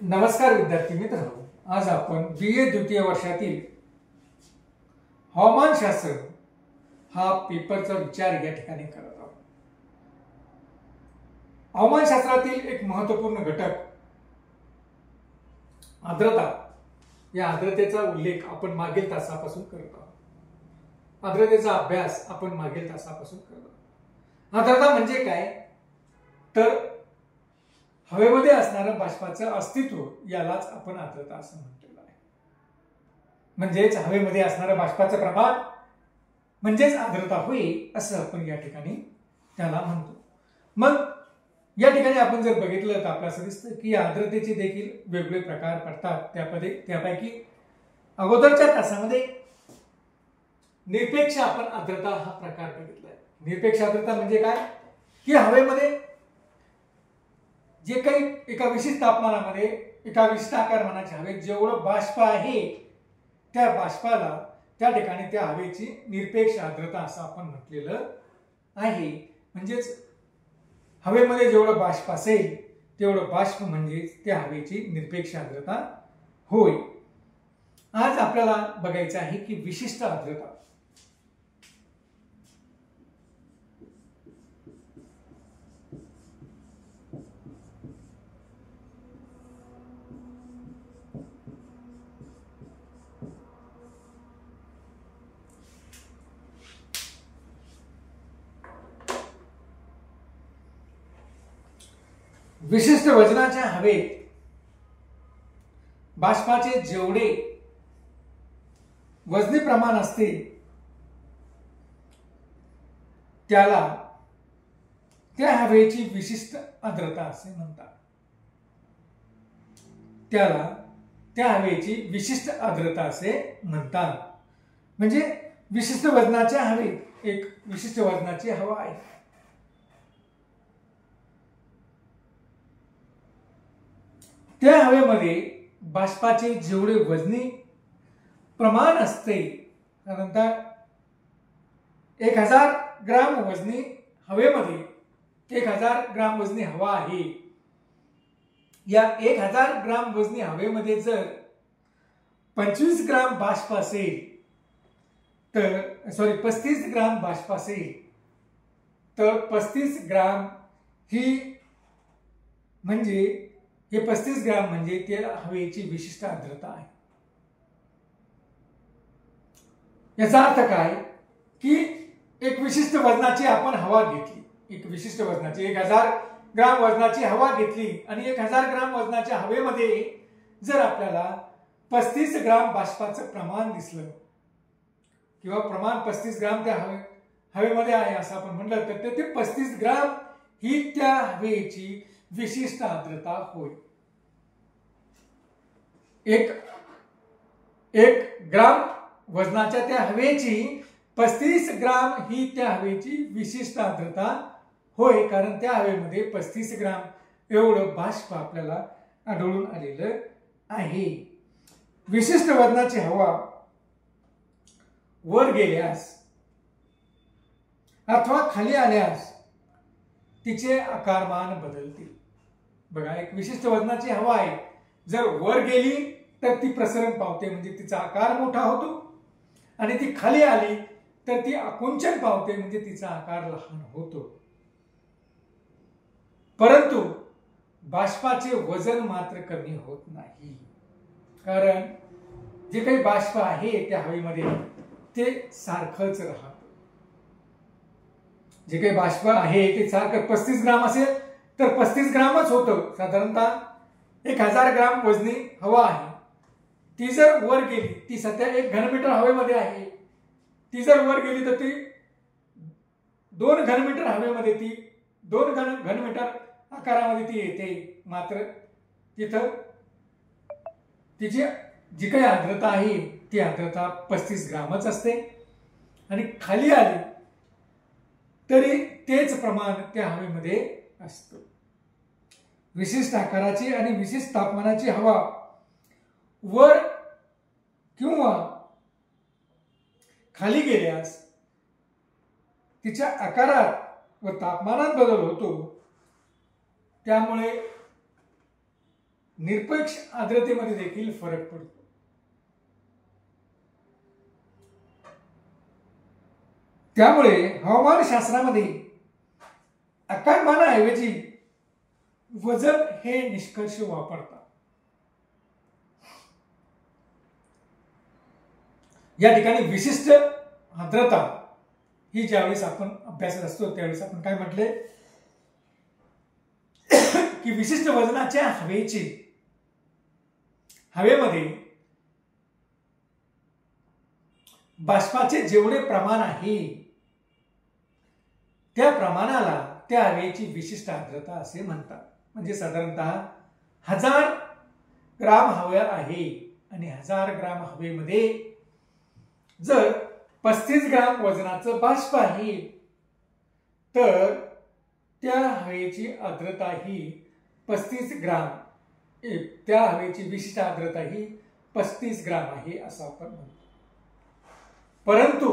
नमस्कार विद्यार्थी मित्रांनो, आज आपण BA द्वितीय वर्षातील हवामानशास्त्र हा पेपरचा विचार या ठिकाणी करत आहोत। हवामानशास्त्रातील एक महत्त्वपूर्ण घटक आर्द्रता, या आर्द्रतेचा उल्लेख आपण मागील तासापासून करत आहोत। आर्द्रतेचा अभ्यास आपण मागील तासापासून करत आहोत। आर्द्रता म्हणजे काय तर हवेमध्ये असणारं बाष्पाचं अस्तित्व यालाच आपण आर्द्रता असं म्हटलेलं आहे। म्हणजेच हवेमध्ये असणारं बाष्पाचं प्रमाण म्हणजेच आर्द्रता होय असं आपण या ठिकाणी त्याला म्हणतो। मग या ठिकाणी आपण जर बघितलं तर आपल्याला असं दिसतं की आर्द्रतेचे देखील वेगवेगळे प्रकार पडतात। त्यापैकी अगोदरच्या तासामध्ये निरपेक्ष आपण आर्द्रता हा प्रकार बघितलाय। निरपेक्ष आर्द्रता म्हणजे काय की हवेमध्ये जे काही एका विशिष्ट तापमानामध्ये एका विशिष्ट आकारमानाच्या हवेत जेवढं बाष्प आहे त्या बाष्पाला त्या ठिकाणी त्या हवेची निरपेक्ष आर्द्रता असं आपण म्हटलेलं आहे। म्हणजेच हवेमध्ये जेवढं बाष्प असेल तेवढं बाष्प म्हणजे त्या हवेची निरपेक्ष आर्द्रता होय। आज आपल्याला बघायचं आहे की विशिष्ट आर्द्रता। विशिष्ट वजनाच्या हवेत बाष्पाचे जेवढे वजनी प्रमाण असते त्याला त्या हवेची विशिष्ट आर्द्रता असे म्हणतात। त्याला त्या हवेची विशिष्ट आर्द्रता असे म्हणतात। म्हणजे विशिष्ट वजनाच्या हवेत एक विशिष्ट वजनाची हवा आहे, त्या हवेमध्ये बाष्पाचे जेवढे वजनी प्रमाण असते, साधारणतः 1000 ग्राम वजनी हवेमध्ये 1000 ग्राम वजनी हवा आहे। या 1000 ग्राम वजनी हवेमध्ये जर 25 ग्राम बाष्प असेल तर 35 ग्राम बाष्प असेल तर 35 ग्राम ही म्हणजे हे 35 ग्राम म्हणजे त्या हवेची विशिष्ट आर्द्रता आहे। याचा अर्थ काय की एक विशिष्ट वजनाची आपण हवा घेतली, एक विशिष्ट वजनाची 1000 ग्राम वजनाची हवा घेतली आणि 1000 ग्राम वजनाच्या हवेमध्ये जर आपल्याला 35 ग्राम बाष्पाचं प्रमाण दिसलं किंवा प्रमाण 35 ग्राम त्या हवेमध्ये आहे असं आपण म्हटलं तर ते 35 ग्राम ही त्या हवेची विशिष्ट आर्द्रता होय। एक ग्राम वजनाच्या त्या हवेची 35 ग्राम ही त्या हवेची विशिष्ट आर्द्रता होय, कारण त्या हवेमध्ये 35 ग्राम एवढं बाष्प आपल्याला आढळून आलेलं आहे। विशिष्ट वजनाची हवा वर गेल्यास अथवा खाली आल्यास तिचे आकारमान बदलतील। बघा, एक विशिष्ट वजनाची हवा आहे, जर वर गेली तर ती प्रसरण पावते म्हणजे तिचा आकार मोठा होतो आणि ती खाली आली तर ती आकुंचन पावते म्हणजे तिचा आकार लहान होतो। परंतु बाष्पाचे वजन मात्र कमी होत नाही, कारण जे काही बाष्प आहे त्या हवेमध्ये ते सारखंच राहतं। जे काही बाष्प आहे ते सारखं 35 ग्राम असेल तर 35 ग्रामच होतं। साधारणतः 1000 ग्राम वजनी हवा आहे, ती जर वर गेली, ती सध्या 1 घनमीटर हवेमध्ये आहे, ती जर वर गेली तर ती 2 घनमीटर हवेमध्ये ती 2 घनमीटर आकारामध्ये ती येते। मात्र तिथं तिची जी काही आर्द्रता आहे ती आर्द्रता 35 ग्रामच असते आणि खाली आली तरी तेच प्रमाण त्या हवेमध्ये असतं। विशिष्ट आकाराची आणि विशिष्ट तापमानाची हवा वर किंवा खाली गेल्यास तिच्या आकारात व तापमानात बदल होतो। त्यामुळे निरपेक्ष आर्द्रतेमध्ये देखील फरक पडतो. त्यामुळे हवामानशास्त्रामध्ये आकारमानाऐवजी वजन हे निष्कर्ष वापरतात. या ठिकाणी विशिष्ट आर्द्रता ही ज्यावेळेस आपण अभ्यासत असतो त्यावेळेस आपण काय म्हटले की विशिष्ट वजनाच्या हवेमध्ये बाष्पाचे जेवढे प्रमाण आहे त्या प्रमाणाला त्या हवेची विशिष्ट आर्द्रता असे म्हणतात. म्हणजे साधारणतः 1000 ग्राम हवा आहे आणि 1000 ग्राम हवेमध्ये जर 35 ग्राम वजनाचं बाष्प आहे तर त्या हवेची आर्द्रता ही 35 ग्राम, त्या हवेची विशिष्ट आर्द्रता ही 35 ग्राम आहे असं आपण म्हणतो. परंतु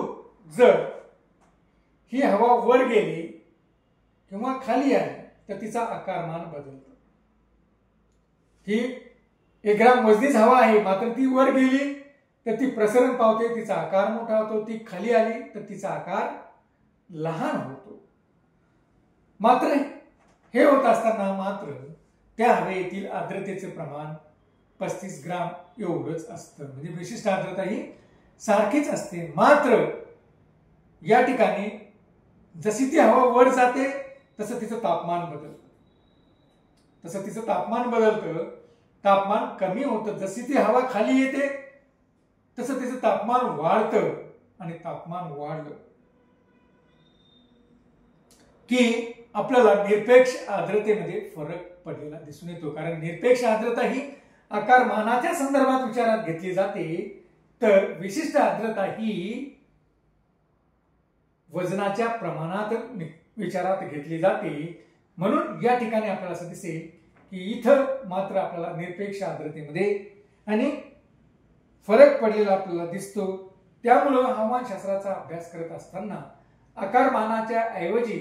जर ही हवा वर गेली किंवा खाली आली तर तिचा आकारमान बदलतो. ही 1 ग्राम वजनीच हवा आहे, मात्र ती वर गेली तर ती प्रसरण पावते, तिचा आकार मोठा होतो. ती खाली आली तर तिचा आकार लहान होतो. मात्र हे होत असताना मात्र त्या हवेतील आर्द्रतेचे प्रमाण 35 ग्राम एवढंच असतं. म्हणजे विशिष्ट आर्द्रता ही सारखीच असते. मात्र या ठिकाणी जशी ती हवा वर जाते तसं तिचं तापमान बदलतं. तापमान कमी होतं. जशी ती हवा खाली येते तसं तिचं तापमान वाढतं आणि तापमान वाढलं की आपल्याला निरपेक्ष आर्द्रतेमध्ये फरक पडलेला दिसून येतो. कारण निरपेक्ष आर्द्रता ही आकारमानाच्या संदर्भात विचारात घेतली जाते, तर विशिष्ट आर्द्रता ही वजनाच्या प्रमाणात विचारात घेतली जाते. म्हणून या ठिकाणी आपल्याला असं दिसेल की इथं मात्र आपल्याला निरपेक्ष आर्द्रतेमध्ये आणि फरक पडलेला आपल्याला दिसतो. त्यामुळं हवामानशास्त्राचा अभ्यास करत असताना आकारमानाच्या ऐवजी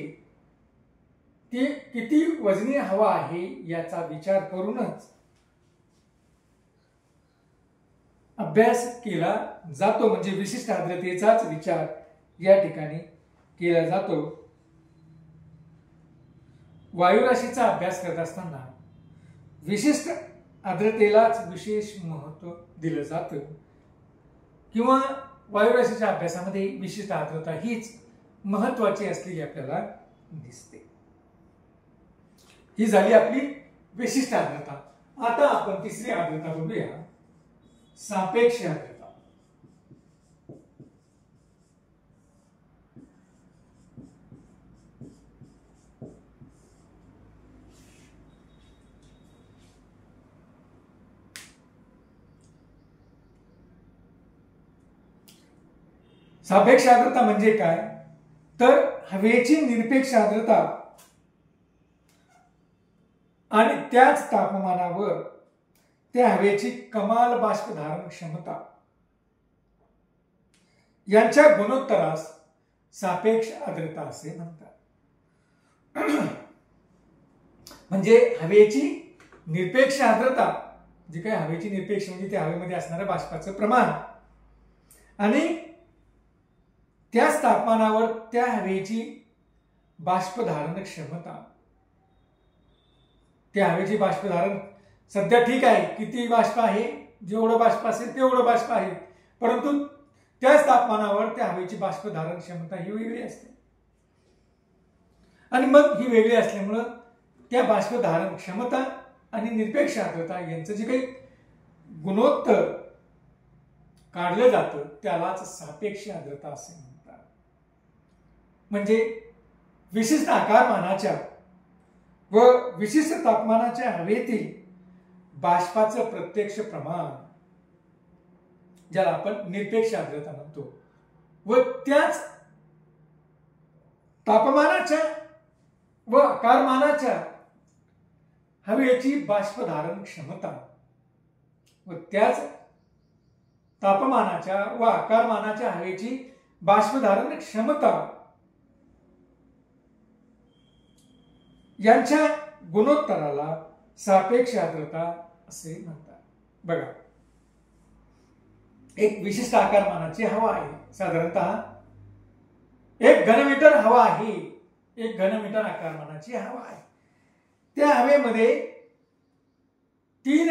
ती किती वजनी हवा आहे याचा विचार करूनच अभ्यास केला जातो. म्हणजे विशिष्ट आर्द्रतेचाच विचार या ठिकाणी केला जातो. वायुराशीचा अभ्यास करत असताना विशिष्ट आर्द्रतेलाच विशेष महत्त्व दिलं जातं किंवा वायुराशीच्या अभ्यासामध्ये विशिष्ट आर्द्रता हीच महत्त्वाची असलेली आपल्याला दिसते. ही झाली आपली विशिष्ट आर्द्रता. आता आपण तिसरी आर्द्रता बघूया, सापेक्ष आर्द्रता. सापेक्ष आर्द्रता म्हणजे काय, तर हवेची निरपेक्ष आर्द्रता आणि त्याच तापमानावर त्या हवेची कमाल बाष्पधारण क्षमता यांच्या गुणोत्तरास सापेक्ष आर्द्रता असे म्हणतात. म्हणजे हवेची निरपेक्ष आर्द्रता, जी काही हवेची निरपेक्ष म्हणजे त्या हवेमध्ये असणाऱ्या बाष्पाचं प्रमाण आणि त्याच तापमानावर त्या हवेची बाष्पधारण क्षमता. त्या हवेची बाष्पधारण सध्या ठीक आहे, किती बाष्प आहे, जेवढं बाष्प असेल तेवढं बाष्प आहे, परंतु त्याच तापमानावर त्या हवेची बाष्पधारण क्षमता ही वेगळी असते. आणि मग ही वेगळी असल्यामुळं त्या बाष्पधारण क्षमता आणि निरपेक्ष आर्द्रता यांचं जे काही गुणोत्तर काढलं जातं त्यालाच सापेक्ष आर्द्रता असे म्हणतात. म्हणजे विशिष्ट आकारमानाच्या व विशिष्ट तापमानाच्या हवेतील बाष्पाचं प्रत्यक्ष प्रमाण, ज्याला आपण निरपेक्ष आर्द्रता म्हणतो, व त्याच तापमानाच्या व आकारमानाच्या हवेची बाष्पधारण क्षमता व त्याच तापमानाच्या व आकारमानाच्या हवेची बाष्पधारण क्षमता यांच्या गुणोत्तराला सापेक्ष आर्द्रता असे म्हणतात. बघा, एक विशिष्ट आकारमानाची हवा आहे, साधारणतः 1 घनमीटर हवा आहे. 1 घनमीटर आकारमानाची हवा आहे. त्या हवेमध्ये 3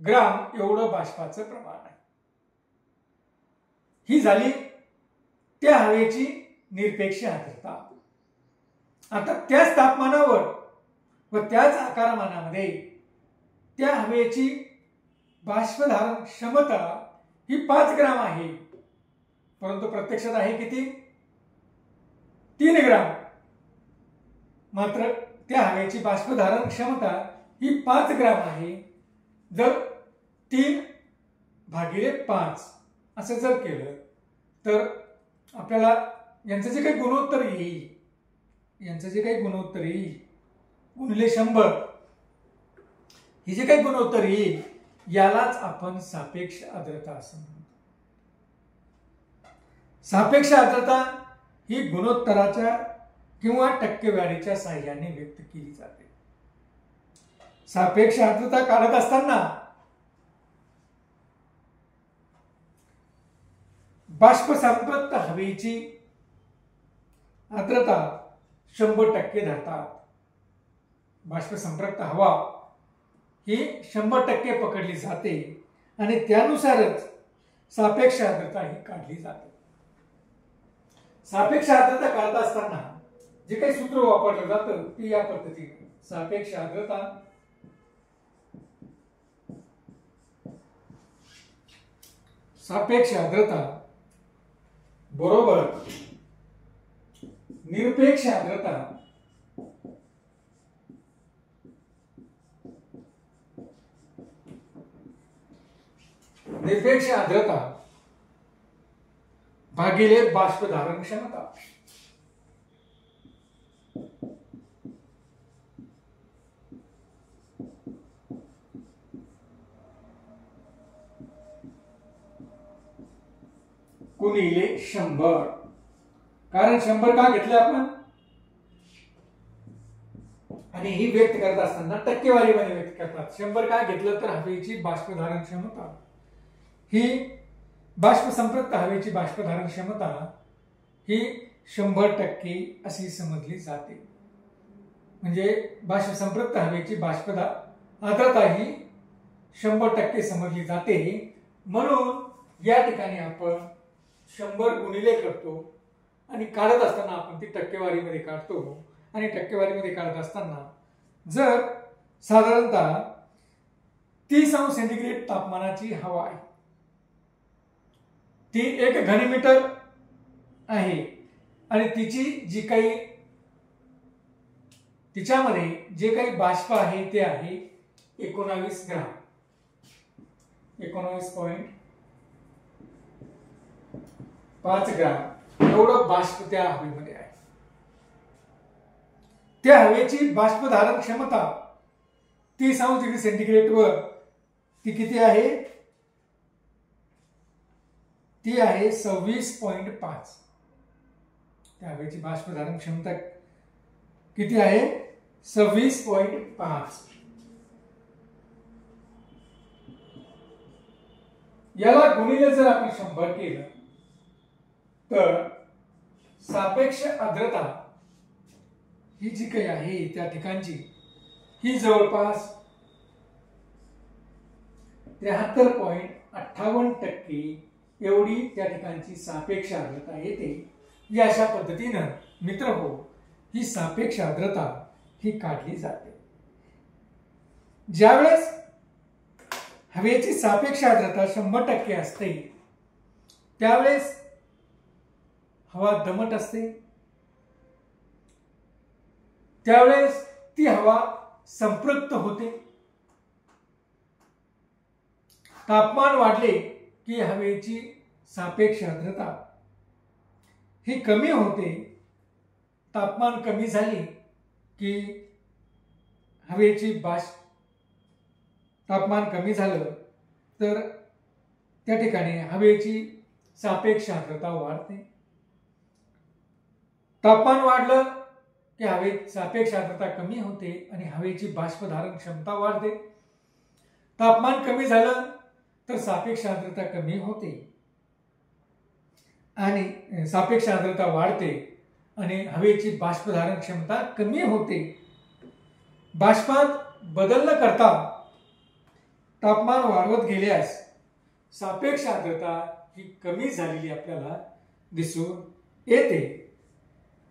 ग्राम एवढं बाष्पाचं प्रमाण आहे. ही झाली त्या हवेची निरपेक्ष आर्द्रता. आता त्याच तापमानावर व त्याच आकारमानामध्ये त्या हवेची बाष्पधारण क्षमता ही 5 ग्राम आहे, परंतु प्रत्यक्षात आहे किती? 3 ग्राम. मात्र त्या हवेची बाष्पधारण क्षमता ही 5 ग्राम आहे. जर 3 भागिले 5 असं जर केलं तर आपल्याला यांचं जे काही गुणोत्तर येईल, गुणिले 100, हे जे काही गुणोत्तर येईल यालाच आपण सापेक्ष आर्द्रता असं म्हणतो. सापेक्ष आर्द्रता ही गुणोत्तराच्या किंवा टक्केवारीच्या साहाय्याने व्यक्त केली जाते. सापेक्ष आर्द्रता काढत असताना बाष्प संपृक्त हवेची आर्द्रता 100% धरतात. बाष्प संपृक्त हवा ही 100% पकडली जाते आणि त्यानुसारच सापेक्ष आर्द्रता ही काढली जाते. सापेक्ष आर्द्रता काढत असताना जे काही सूत्र वापरलं जातं ते या पद्धतीने: सापेक्ष आर्द्रता बरोबर निरपेक्ष आर्द्रता भागिले बाष्प धारण क्षमता. गुणिले 100. कारण 100 का घेतले आपण? आणि ही व्यक्त करत असताना टक्केवारीमध्ये व्यक्त करतात. 100 का घेतलं तर हवेची बाष्पधारण क्षमता ही बाष्प संपृक्त हवेची बाष्पधारण क्षमता ही 100% अशी समजली जाते. म्हणजे बाष्प संपृक्त हवेची आर्द्रता ही 100% समजली जाते. म्हणून या ठिकाणी आपण 100 गुणिले करतो आणि काढत असताना आपण ती टक्केवारीमध्ये काढतो. आणि टक्केवारीमध्ये काढत असताना जर साधारणतः 30 अंश सेंटीग्रेड तापमानाची हवा आहे, ती 1 घनमीटर आहे आणि तिच्यामध्ये जे काही बाष्प आहे ते आहे 19 ग्राम, 19.5 ग्राम एवढं बाष्प त्या हवेमध्ये आहे. त्या हवेची बाष्पधारण क्षमता 30 अंश डिग्री सेंटीग्रेड वर ती किती आहे? ती आहे 26.5. त्या हवेची बाष्पधारण क्षमता किती आहे? 26.5. याला गुणिले जर आपण 100 केलं तर सापेक्ष आर्द्रता ही जी काही आहे त्या ठिकाणची ही जवळपास 73.58% एवढी त्या ठिकाणची सापेक्ष आर्द्रता येते. या अशा पद्धतीनं मित्रहो ही सापेक्ष आर्द्रता ही काढली जाते. ज्यावेळेस हवेची सापेक्ष आर्द्रता 100% असते त्यावेळेस हवा दमट असते. त्यावेळेस ती हवा संपृक्त होते. तापमान वाढले की हवेची सापेक्ष आर्द्रता ही कमी होते. तापमान कमी झाले की तापमान कमी झालं तर त्या ठिकाणी हवेची सापेक्ष आर्द्रता वाढते. तापमान वाढलं की हवेत सापेक्ष आर्द्रता कमी होते आणि हवेची बाष्पधारण क्षमता वाढते. तापमान कमी झालं तर सापेक्ष आर्द्रता कमी होते आणि सापेक्ष आर्द्रता वाढते आणि हवेची बाष्पधारण क्षमता कमी होते. बाष्पात बदल न करता तापमान वाढवत गेल्यास सापेक्ष आर्द्रता ही कमी झालेली आपल्याला दिसून येते.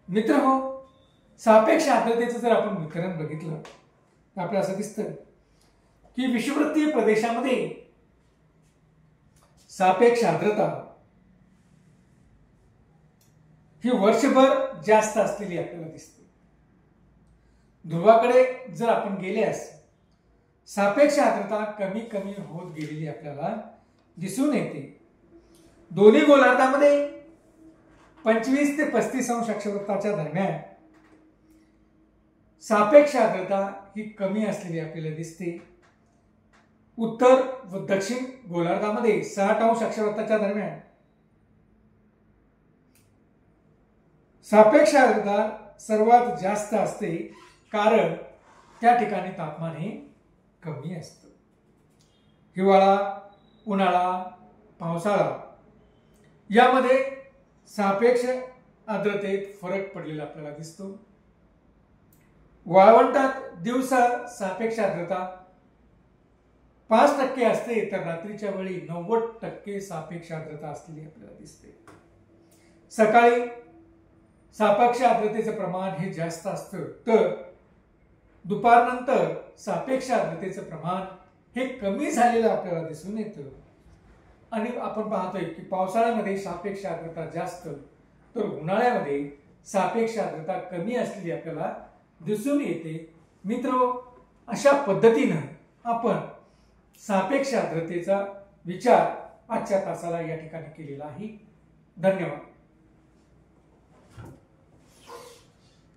मित्रहो, सापेक्ष आर्द्रतेचं जर आपण वितरण बघितलं तर आपल्याला असं दिसतं की विषुववृत्तीय प्रदेशामध्ये सापेक्ष आर्द्रता ही वर्षभर जास्त असलेली आपल्याला दिसते. ध्रुवाकडे जर आपण गेल्यास सापेक्ष आर्द्रता कमी कमी होत गेलेली आपल्याला दिसून येते. दोन्ही गोलार्धामध्ये 25 ते 35 अंश अक्षवृत्ताच्या दरम्यान सापेक्ष आर्द्रता ही कमी असलेली आपल्याला दिसते. उत्तर व दक्षिण गोलार्धामध्ये 60 अंश अक्षवृत्ताच्या दरम्यान सापेक्ष आर्द्रता सर्वात जास्त असते, कारण त्या ठिकाणी तापमान हे कमी असतं. हिवाळा, उन्हाळा, पावसाळा यामध्ये सापेक्ष आर्द्रतेत फरक पडलेला आपल्याला दिसतो. वाळवंटात दिवसा सापेक्ष आर्द्रता 5% असते, तर रात्रीच्या वेळी 90% सापेक्ष आर्द्रता असलेली आपल्याला दिसते. सकाळी सापेक्ष आर्द्रतेचं प्रमाण हे जास्त असतं, तर दुपारनंतर सापेक्ष आर्द्रतेचं प्रमाण हे कमी झालेलं आपल्याला दिसून येतं. आणि आपण पाहतोय की पावसाळ्यामध्ये सापेक्ष आर्द्रता जास्त, तर उन्हाळ्यामध्ये सापेक्ष आर्द्रता कमी असलेली आपल्याला दिसून येते. मित्रो, अशा पद्धतीनं आपण सापेक्ष आर्द्रतेचा विचार आजच्या तासाला या ठिकाणी केलेला आहे. धन्यवाद.